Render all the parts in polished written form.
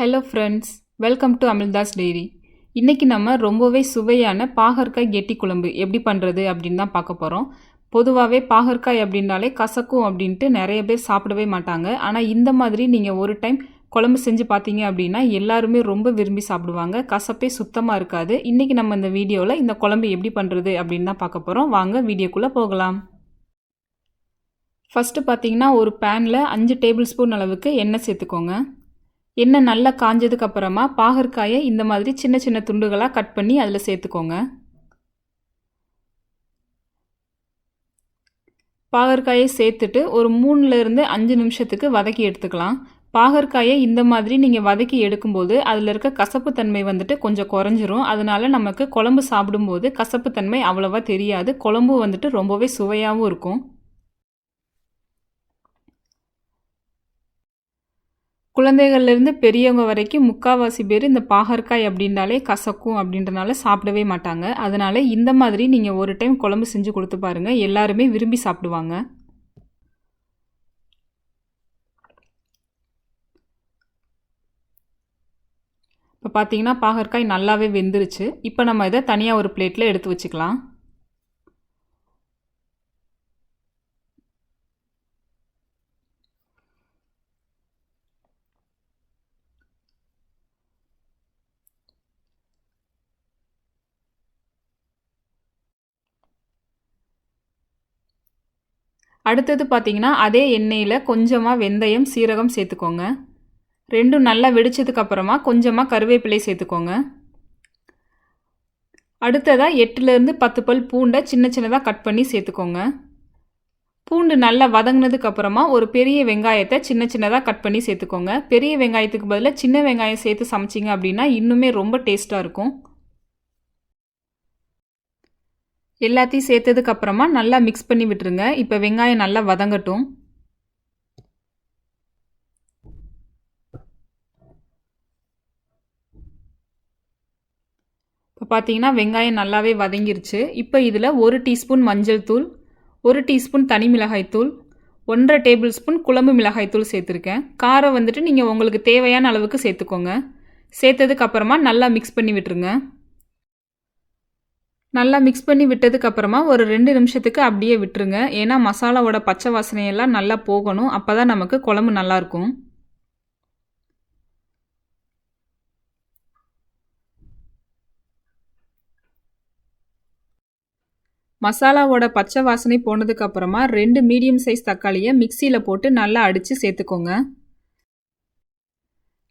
Hello friends, welcome to Amildas dairy. இன்றைக்கி நம்ம ரொம்பவே சுவையான பாகற்காய் கெட்டி குழம்பு எப்படி பண்ணுறது அப்படின்னு தான் பார்க்க போகிறோம். பொதுவாகவே பாகற்காய் அப்படின்னாலே கசக்கும் அப்படின்ட்டு நிறைய பேர் சாப்பிடவே மாட்டாங்க. ஆனால் இந்த மாதிரி நீங்கள் ஒரு டைம் குழம்பு செஞ்சு பார்த்தீங்க அப்படின்னா எல்லாருமே ரொம்ப விரும்பி சாப்பிடுவாங்க. கசப்பே சுத்தமாக இருக்காது. இன்றைக்கி நம்ம இந்த வீடியோவில் இந்த குழம்பு எப்படி பண்ணுறது அப்படின்னு தான் பார்க்க போகிறோம். வாங்க வீடியோக்குள்ளே போகலாம். ஃபஸ்ட்டு பார்த்தீங்கன்னா ஒரு பேனில் 5 டேபிள் ஸ்பூன் அளவுக்கு எண்ணெய் சேர்த்துக்கோங்க. எண்ணெய் நல்லா காஞ்சதுக்கு அப்புறமா பாகற்காயை இந்த மாதிரி சின்ன சின்ன துண்டுகளாக கட் பண்ணி அதில் சேர்த்துக்கோங்க. பாகற்காயை சேர்த்துட்டு ஒரு 3லேருந்து 5 நிமிஷத்துக்கு வதக்கி எடுத்துக்கலாம். பாகற்காயை இந்த மாதிரி நீங்கள் வதக்கி எடுக்கும்போது அதில் இருக்க கசப்பு தன்மை வந்துட்டு கொஞ்சம் குறைஞ்சிரும். அதனால நமக்கு குழம்பு சாப்பிடும்போது கசப்பு தன்மை அவ்வளோவா தெரியாது. குழம்பு வந்துட்டு ரொம்பவே சுவையாகவும் இருக்கும். குழந்தைகள்லேருந்து பெரியவங்க வரைக்கும் முக்கால்வாசி பேர் இந்த பாகற்காய் அப்படின்னாலே கசக்கும் அப்படின்றனால சாப்பிடவே மாட்டாங்க. அதனால் இந்த மாதிரி நீங்கள் ஒரு டைம் குழம்பு செஞ்சு கொடுத்து பாருங்கள், எல்லாருமே விரும்பி சாப்பிடுவாங்க. இப்போ பார்த்தீங்கன்னா பாகற்காய் நல்லாவே வெந்துருச்சு. இப்போ நம்ம இதை தனியாக ஒரு பிளேட்டில் எடுத்து வச்சுக்கலாம். அடுத்தது பார்த்தீங்கன்னா அதே எண்ணெயில் கொஞ்சமாக வெந்தயம் சீரகம் சேர்த்துக்கோங்க. ரெண்டும் நல்லா வெடிச்சதுக்கு அப்புறமா கொஞ்சமாக கருவேப்பிலை சேர்த்துக்கோங்க. அடுத்ததாக 8லேருந்து 10 பல் பூண்டை சின்ன சின்னதாக கட் பண்ணி சேர்த்துக்கோங்க. பூண்டு நல்லா வதங்கினதுக்கு அப்புறமா ஒரு பெரிய வெங்காயத்தை சின்ன சின்னதாக கட் பண்ணி சேர்த்துக்கோங்க. பெரிய வெங்காயத்துக்கு பதிலாக சின்ன வெங்காயம் சேர்த்து சமைச்சிங்க அப்படின்னா இன்னுமே ரொம்ப டேஸ்ட்டாக இருக்கும். எல்லாத்தையும் சேர்த்ததுக்கு அப்புறமா நல்லா மிக்ஸ் பண்ணி விட்டுருங்க. இப்போ வெங்காயம் நல்லா வதங்கட்டும். இப்போ பார்த்தீங்கன்னா வெங்காயம் நல்லாவே வதங்கிருச்சு. இப்போ இதில் 1 டீஸ்பூன் மஞ்சள் தூள், 1 டீஸ்பூன் தனி மிளகாய் தூள், 1.5 டேபிள் ஸ்பூன் குழம்பு மிளகாய் தூள் சேர்த்துருக்கேன். காரம் வந்துட்டு நீங்கள் உங்களுக்கு தேவையான அளவுக்கு சேர்த்துக்கோங்க. சேர்த்ததுக்கு அப்புறமா நல்லா மிக்ஸ் பண்ணி விட்டுருங்க. நல்லா மிக்ஸ் பண்ணி விட்டதுக்கு அப்புறமா ஒரு 2 நிமிஷத்துக்கு அப்படியே விட்டுருங்க. ஏன்னா மசாலாவோட பச்சை வாசனையெல்லாம் நல்லா போகணும். அப்போ தான் நமக்கு குழம்பு நல்லாயிருக்கும். மசாலாவோட பச்சை வாசனை போனதுக்கு அப்புறமா 2 மீடியம் சைஸ் தக்காளியை மிக்சியில் போட்டு நல்லா அடித்து சேர்த்துக்கோங்க.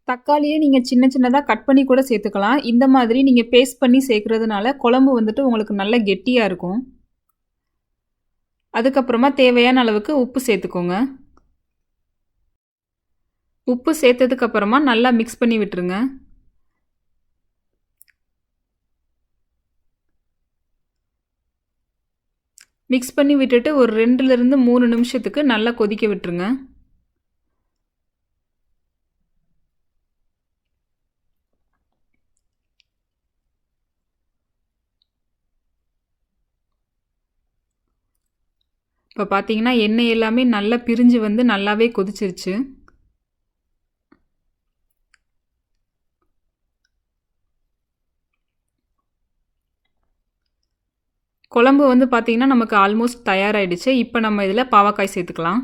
தக்காளியை நீங்கள் சின்ன சின்னதாக கட் பண்ணி கூட சேர்த்துக்கலாம். இந்த மாதிரி நீங்கள் பேஸ்ட் பண்ணி சேர்க்குறதுனால குழம்பு வந்துட்டு உங்களுக்கு நல்ல கெட்டியாக இருக்கும். அதுக்கப்புறமா தேவையான அளவுக்கு உப்பு சேர்த்துக்கோங்க. உப்பு சேர்த்ததுக்கப்புறமா நல்லா மிக்ஸ் பண்ணி விட்டுருங்க. மிக்ஸ் பண்ணி விட்டுட்டு ஒரு 2லேருந்து 3 நிமிஷத்துக்கு நல்லா கொதிக்க விட்டுருங்க. இப்போ பார்த்தீங்கன்னா எண்ணெய் எல்லாமே நல்லா பிரிஞ்சு வந்து நல்லாவே கொதிச்சிருச்சு. குழம்பு வந்து பார்த்தீங்கன்னா நமக்கு ஆல்மோஸ்ட் தயாராகிடுச்சு. இப்போ நம்ம இதில் பாவக்காய் சேர்த்துக்கலாம்.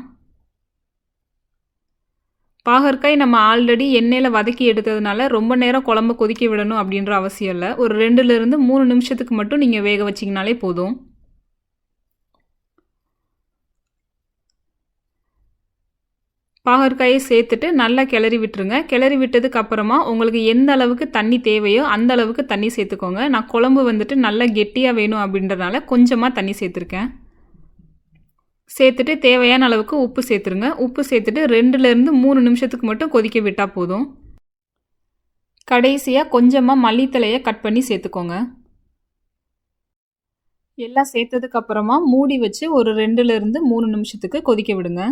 பாகற்காய் நம்ம ஆல்ரெடி எண்ணெயில் வதக்கி எடுத்ததுனால ரொம்ப நேரம் குழம்பு கொதிக்க விடணும் அப்படின்ற அவசியம் இல்லை. ஒரு 2லேருந்து 3 நிமிஷத்துக்கு மட்டும் நீங்கள் வேக வச்சிங்கனாலே போதும். பாகற்காயை சேர்த்துட்டு நல்லா கிளறி விட்டுருங்க. கிளறி விட்டதுக்கு அப்புறமா உங்களுக்கு எந்த அளவுக்கு தண்ணி தேவையோ அந்த அளவுக்கு தண்ணி சேர்த்துக்கோங்க. நான் குழம்பு வந்துட்டு நல்லா கெட்டியாக வேணும் அப்படின்றனால கொஞ்சமாக தண்ணி சேர்த்துருக்கேன். சேர்த்துட்டு தேவையான அளவுக்கு உப்பு சேர்த்துருங்க. உப்பு சேர்த்துட்டு 2லேருந்து 3 நிமிஷத்துக்கு மட்டும் கொதிக்க விட்டால் போதும். கடைசியாக கொஞ்சமாக மல்லித்தலையை கட் பண்ணி சேர்த்துக்கோங்க. எல்லாம் சேர்த்ததுக்கு அப்புறமா மூடி வச்சு ஒரு 2லேருந்து 3 நிமிஷத்துக்கு கொதிக்க விடுங்க.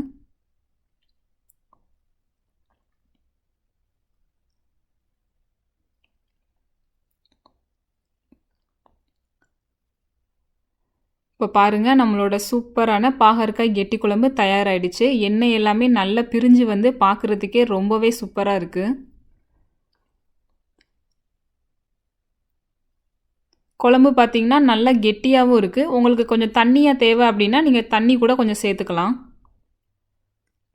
இப்போ பாருங்கள், நம்மளோட சூப்பரான பாகற்காய் கெட்டி குழம்பு தயாராகிடுச்சு. எண்ணெய் எல்லாமே நல்லா பிரிஞ்சு வந்து பார்க்குறதுக்கே ரொம்பவே சூப்பராக இருக்குது. குழம்பு பார்த்தீங்கன்னா நல்லா கெட்டியாகவும் இருக்குது. உங்களுக்கு கொஞ்சம் தண்ணியாக தேவை அப்படின்னா நீங்கள் தண்ணி கூட கொஞ்சம் சேர்த்துக்கலாம்.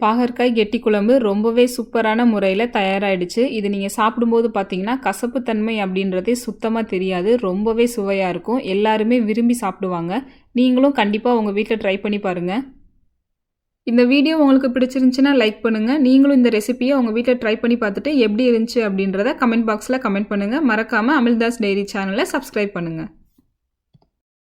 பாகற்காய் கெட்டி குழம்பு ரொம்பவே சூப்பரான முறையில் தயாராகிடுச்சு. இது நீங்கள் சாப்பிடும்போது பார்த்தீங்கன்னா கசப்புத்தன்மை அப்படின்றதே சுத்தமாக தெரியாது. ரொம்பவே சுவையாக இருக்கும். எல்லாருமே விரும்பி சாப்பிடுவாங்க. நீங்களும் கண்டிப்பாக உங்கள் வீட்டில் ட்ரை பண்ணி பாருங்கள். இந்த வீடியோ உங்களுக்கு பிடிச்சிருந்துச்சுன்னா லைக் பண்ணுங்கள். நீங்களும் இந்த ரெசிபியை உங்கள் வீட்டில் ட்ரை பண்ணி பார்த்துட்டு எப்படி இருந்துச்சு அப்படின்றத கமெண்ட் பாக்ஸில் கமெண்ட் பண்ணுங்கள். மறக்காமல் அமில்தாஸ் டைரி சேனலை சப்ஸ்கிரைப் பண்ணுங்கள்.